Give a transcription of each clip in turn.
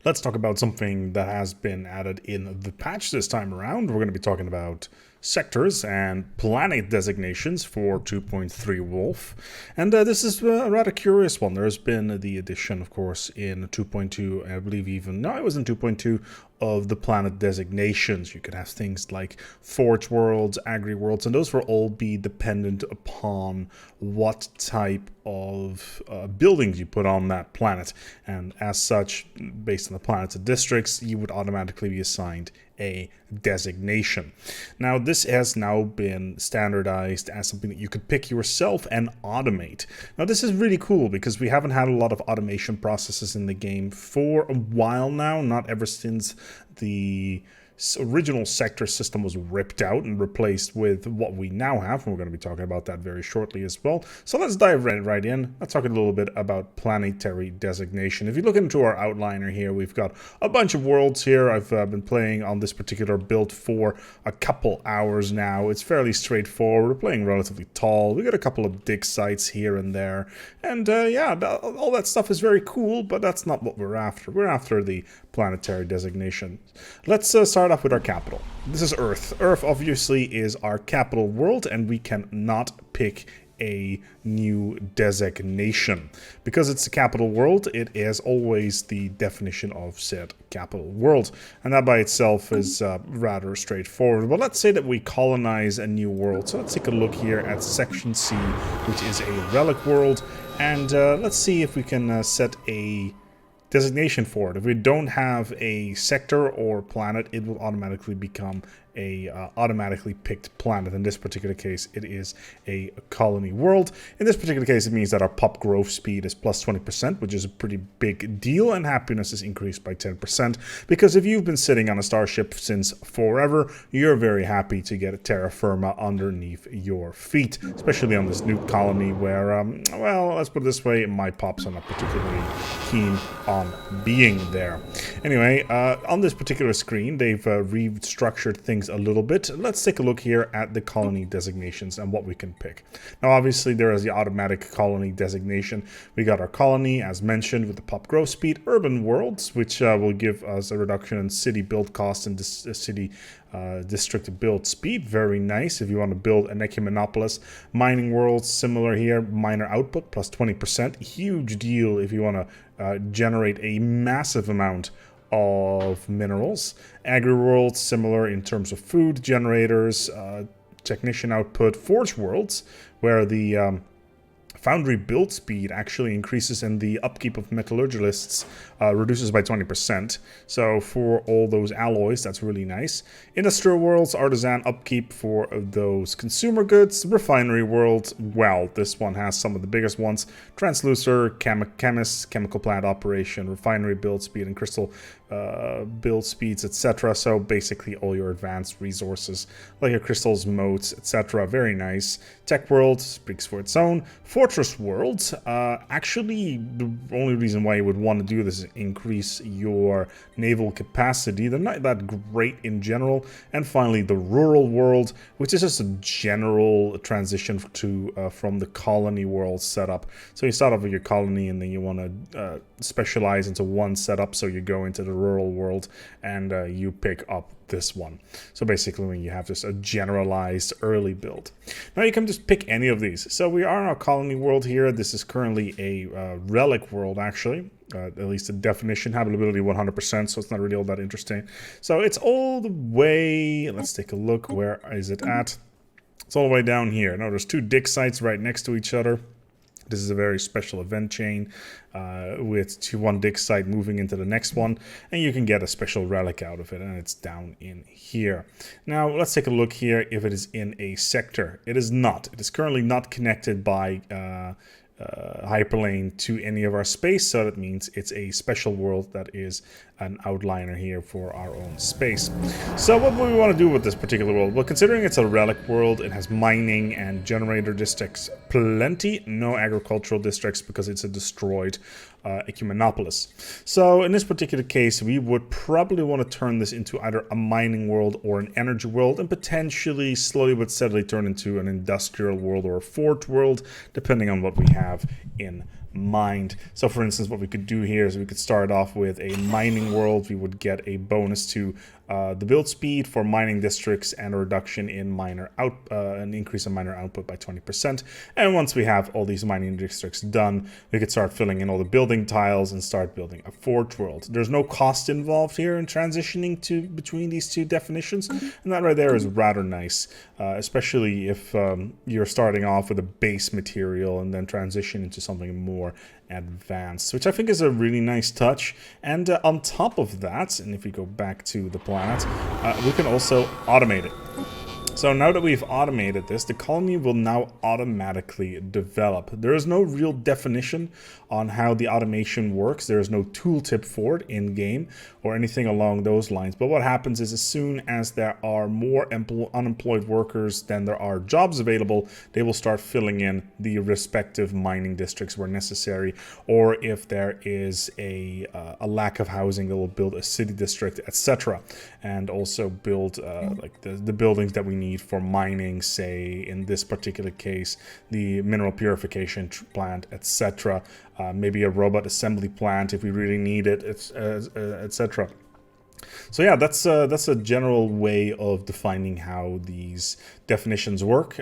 Let's talk about something that has been added in the patch this time around. We're going to be talking about sectors and planet designations for 2.3 Wolf. And this is a rather curious one. There's been the addition, of course, in 2.2, I believe even, no, it was in 2.2, of the planet designations. You could have things like forge worlds, agri worlds, and those will all be dependent upon what type of buildings you put on that planet. And as such, based on the planets and districts, you would automatically be assigned a designation. Now, this has now been standardized as something that you could pick yourself and automate. Now, this is really cool because we haven't had a lot of automation processes in the game for a while now, not ever since the original sector system was ripped out and replaced with what we now have. We're going to be talking about that very shortly as well. So let's dive right in. Let's talk a little bit about planetary designation. If you look into our outliner here, we've got a bunch of worlds here. I've been playing on this particular build for a couple hours now. It's fairly straightforward. We're playing relatively tall. We got a couple of dig sites here and there. And yeah, all that stuff is very cool, but that's not what we're after. We're after the planetary designation. Let's start off with our capital. This is Earth. Earth obviously is our capital world, and we cannot pick a new designation. Because it's a capital world, it is always the definition of said capital world. And that by itself is rather straightforward. But let's say that we colonize a new world. So let's take a look here at Section C, which is a Relic World. And let's see if we can set a designation for it. If we don't have a sector or planet, it will automatically become a automatically picked planet. In this particular case, it is a colony world. In this particular case, it means that our pop growth speed is plus 20%, which is a pretty big deal, and happiness is increased by 10%. Because if you've been sitting on a starship since forever, you're very happy to get a terra firma underneath your feet, especially on this new colony where, well, let's put it this way, my pops are not particularly keen on being there. Anyway, on this particular screen, they've restructured things a little bit. Let's take a look here at the colony designations and what we can pick. Now, obviously, there is the automatic colony designation. We got our colony, as mentioned, with the pop growth speed, urban worlds, which will give us a reduction in city build cost and city district build speed. Very nice if you want to build an ecumenopolis. Mining worlds, similar here, miner output plus 20%. Huge deal if you want to generate a massive amount of minerals. Agri worlds, similar in terms of food generators, technician output. Forge worlds, where the foundry build speed actually increases and the upkeep of metallurgists reduces by 20%. So for all those alloys, that's really nice. Industrial worlds, artisan upkeep for those consumer goods. Refinery world, well, this one has some of the biggest ones. Translucer, chemist, chemical plant operation, refinery build speed, and crystal build speeds, etc. So basically all your advanced resources, like your crystals, motes, etc. Very nice. Tech world speaks for its own. Fortress worlds, actually the only reason why you would want to do this is increase your naval capacity. They're not that great in general. And finally, the rural world, which is just a general transition to from the colony world setup. So you start off with your colony and then you want to specialize into one setup. So you go into the rural world and you pick up this one. So basically when you have just a generalized early build. Now you can just pick any of these. So we are in our colony world here. This is currently a relic world actually. At least the definition, habitability 100%, so it's not really all that interesting. So it's all the way, let's take a look, where is it at? It's all the way down here. Now there's two dig sites right next to each other. This is a very special event chain with one dig site moving into the next one, and you can get a special relic out of it, and it's down in here. Now, let's take a look here if it is in a sector. It is not. It is currently not connected by hyperlane to any of our space, so that means it's a special world that is an outliner here for our own space. So what do we want to do with this particular world? Well, considering it's a relic world, it has mining and generator districts plenty, no agricultural districts because it's a destroyed ecumenopolis. So in this particular case, we would probably want to turn this into either a mining world or an energy world, and potentially slowly but steadily turn into an industrial world or a forge world, depending on what we have in mined. So for instance, what we could do here is we could start off with a mining world. We would get a bonus to the build speed for mining districts and a reduction in an increase in miner output by 20%. And once we have all these mining districts done, we could start filling in all the building tiles and start building a forge world. There's no cost involved here in transitioning between these two definitions, and that right there is rather nice, especially if you're starting off with a base material and then transition into something more advanced, which I think is a really nice touch. And on top of that, and if we go back to the planet, we can also automate it. So now that we've automated this, the colony will now automatically develop. There is no real definition on how the automation works. There is no tooltip for it in-game or anything along those lines. But what happens is as soon as there are more unemployed workers than there are jobs available, they will start filling in the respective mining districts where necessary. Or if there is a lack of housing, they will build a city district, etc. And also build like the buildings that we need for mining, say in this particular case the mineral purification plant, etc. Maybe a robot assembly plant if we really need it, etc. So yeah, that's a general way of defining how these definitions work.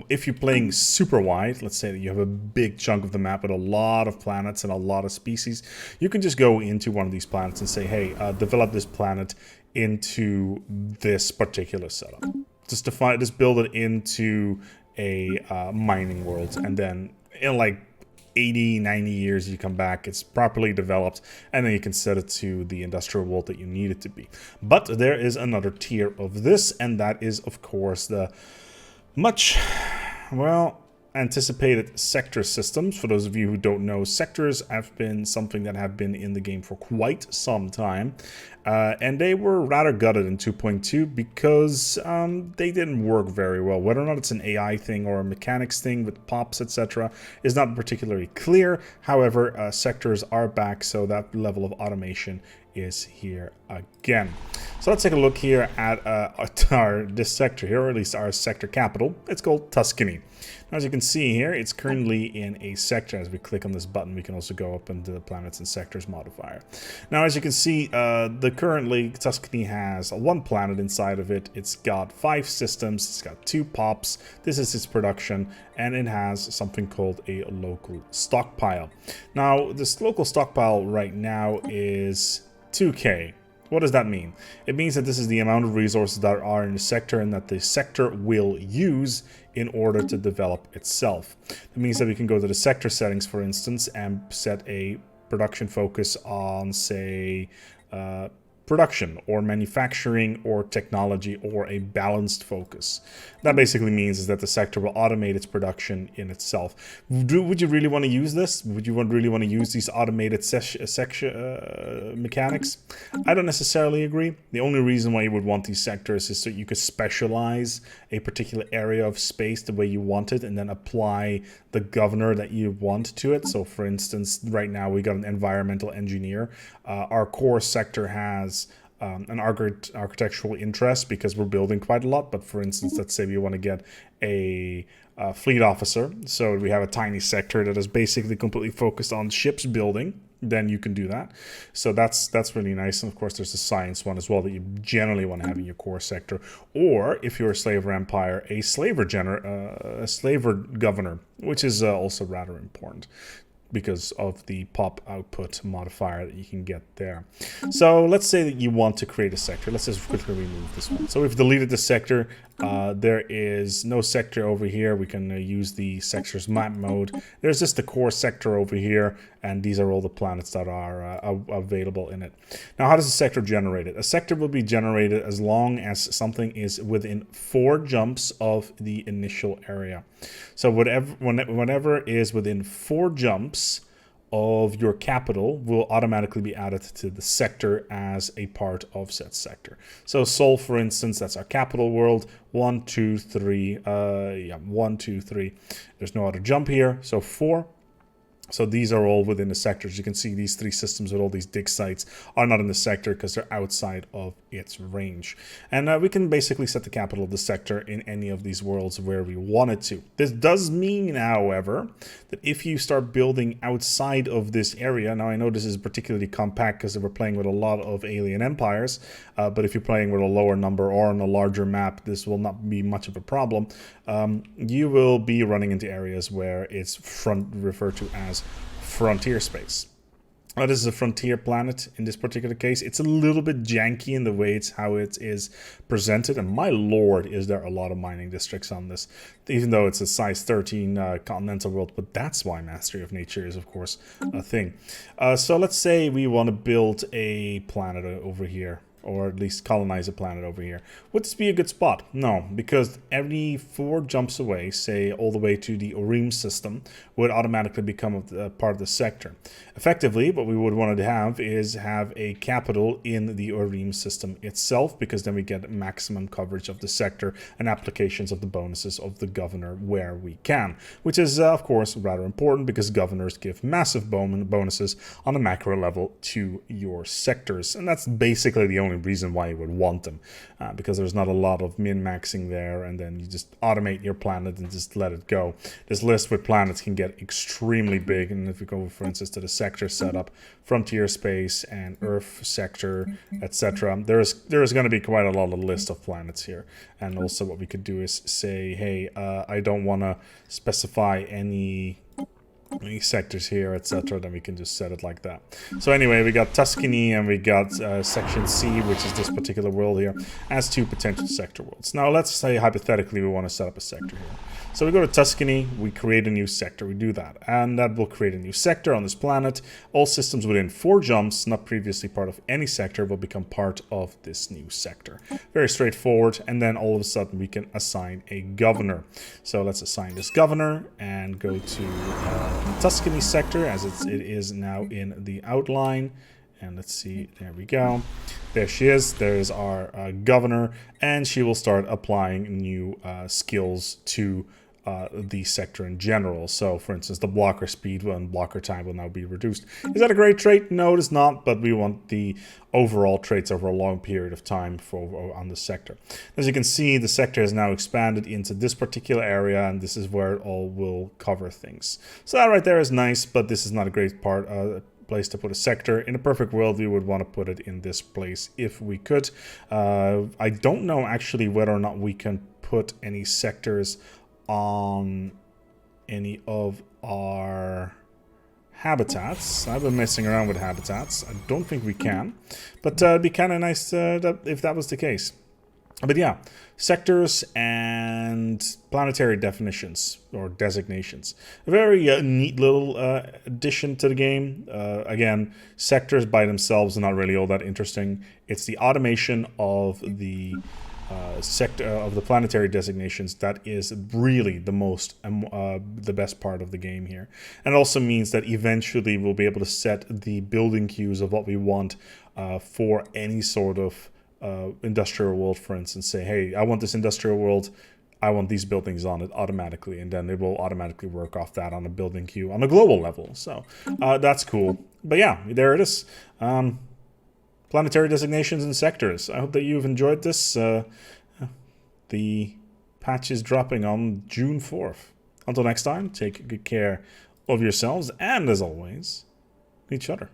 If you're playing super wide, let's say that you have a big chunk of the map with a lot of planets and a lot of species, you can just go into one of these planets and say, hey, develop this planet into this particular setup. Just build it into a mining world, and then in like 80, 90 years you come back, it's properly developed, and then you can set it to the industrial world that you need it to be. But there is another tier of this, and that is of course the much, well, anticipated sector systems. For those of you who don't know, sectors have been something that have been in the game for quite some time, and they were rather gutted in 2.2 because they didn't work very well. Whether or not it's an AI thing or a mechanics thing with pops, etc., is not particularly clear. However, sectors are back, so that level of automation is here again. So let's take a look here at this sector here, or at least our sector capital. It's called Tuscany. Now, as you can see here, it's currently in a sector. As we click on this button, we can also go up into the planets and sectors modifier. Now, as you can see, currently Tuscany has one planet inside of it. It's got 5 systems. It's got 2 pops. This is its production, and it has something called a local stockpile. Now, this local stockpile right now is 2K. What does that mean? It means that this is the amount of resources that are in the sector and that the sector will use in order to develop itself. It means that we can go to the sector settings, for instance, and set a production focus on, say, production or manufacturing or technology, or a balanced focus. That basically means is that the sector will automate its production in itself. Would you really want to use this? Would you really want to use these automated mechanics? I don't necessarily agree. The only reason why you would want these sectors is so you could specialize a particular area of space the way you want it and then apply the governor that you want to it. So for instance, right now we got an environmental engineer. Our core sector has an architectural interest because we're building quite a lot. But for instance, let's say we want to get a fleet officer. So we have a tiny sector that is basically completely focused on ships building. Then you can do that. So that's really nice. And of course, there's a science one as well that you generally want to have in your core sector. Or if you're a slaver empire, a slaver governor, which is also rather important because of the pop output modifier that you can get there. So let's say that you want to create a sector. Let's just quickly remove this one. So we've deleted the sector. There is no sector over here. We can use the sectors map mode. There's just the core sector over here, and these are all the planets that are available in it. Now, how does a sector generate it? A sector will be generated as long as something is within 4 jumps of the initial area. So whenever is within 4 jumps of your capital will automatically be added to the sector as a part of said sector. So Seoul, for instance, that's our capital world. 1, 2, 3. 1, 2, 3. There's no other jump here, so 4. So these are all within the sectors. You can see these 3 systems with all these dig sites are not in the sector because they're outside of its range. And we can basically set the capital of the sector in any of these worlds where we wanted to. This does mean, however, that if you start building outside of this area, now I know this is particularly compact because we're playing with a lot of alien empires, but if you're playing with a lower number or on a larger map, this will not be much of a problem. You will be running into areas where it's referred to as frontier space. This is a frontier planet in this particular case. It's a little bit janky in the way how it is presented, and my lord, is there a lot of mining districts on this, even though it's a size 13 continental world, but that's why Mastery of Nature is, of course, a thing. So let's say we want to build a planet over here, or at least colonize a planet over here. Would this be a good spot? No, because every 4 jumps away, say all the way to the Orim system, would automatically become a part of the sector. Effectively, what we would want to have is have a capital in the Orim system itself, because then we get maximum coverage of the sector and applications of the bonuses of the governor where we can, which is, of course, rather important because governors give massive bonuses on a macro level to your sectors, and that's basically the only reason why you would want them, because there's not a lot of min-maxing there, and then you just automate your planet and just let it go. This list with planets can get extremely big, and if we go, for instance, to the sector setup, frontier space and Earth sector, etc., there's going to be quite a lot of list of planets here. And also what we could do is say, hey, I don't want to specify any sectors here, etc., then we can just set it like that. So anyway, we got Tuscany and we got Section C, which is this particular world here, as 2 potential sector worlds. Now let's say hypothetically we want to set up a sector here. So we go to Tuscany, we create a new sector, we do that, and that will create a new sector on this planet. All systems within 4 jumps, not previously part of any sector, will become part of this new sector. Very straightforward, and then all of a sudden we can assign a governor. So let's assign this governor and go to Tuscany sector, as it is now in the outline. And let's see, there we go. There she is. There's our governor, and she will start applying new skills to the sector in general. So, for instance, the blocker speed and blocker time will now be reduced. Is that a great trait? No, it is not, but we want the overall traits over a long period of time on the sector. As you can see, the sector has now expanded into this particular area, and this is where it all will cover things. So that right there is nice, but this is not a great place to put a sector. In a perfect world, we would want to put it in this place if we could. I don't know actually whether or not we can put any sectors on any of our habitats. I've been messing around with habitats. I don't think we can, but it'd be kind of nice if that was the case. But yeah, sectors and planetary definitions or designations. A very neat little addition to the game. Again, sectors by themselves are not really all that interesting. It's the automation of the sector of the planetary designations that is really the best part of the game here. And it also means that eventually we'll be able to set the building queues of what we want for any sort of industrial world, for instance. Say, hey, I want this industrial world, I want these buildings on it automatically, and then it will automatically work off that on a building queue on a global level. So that's cool. But yeah, there it is. Planetary designations and sectors. I hope that you've enjoyed this. The patch is dropping on June 4th. Until next time, take good care of yourselves and, as always, each other.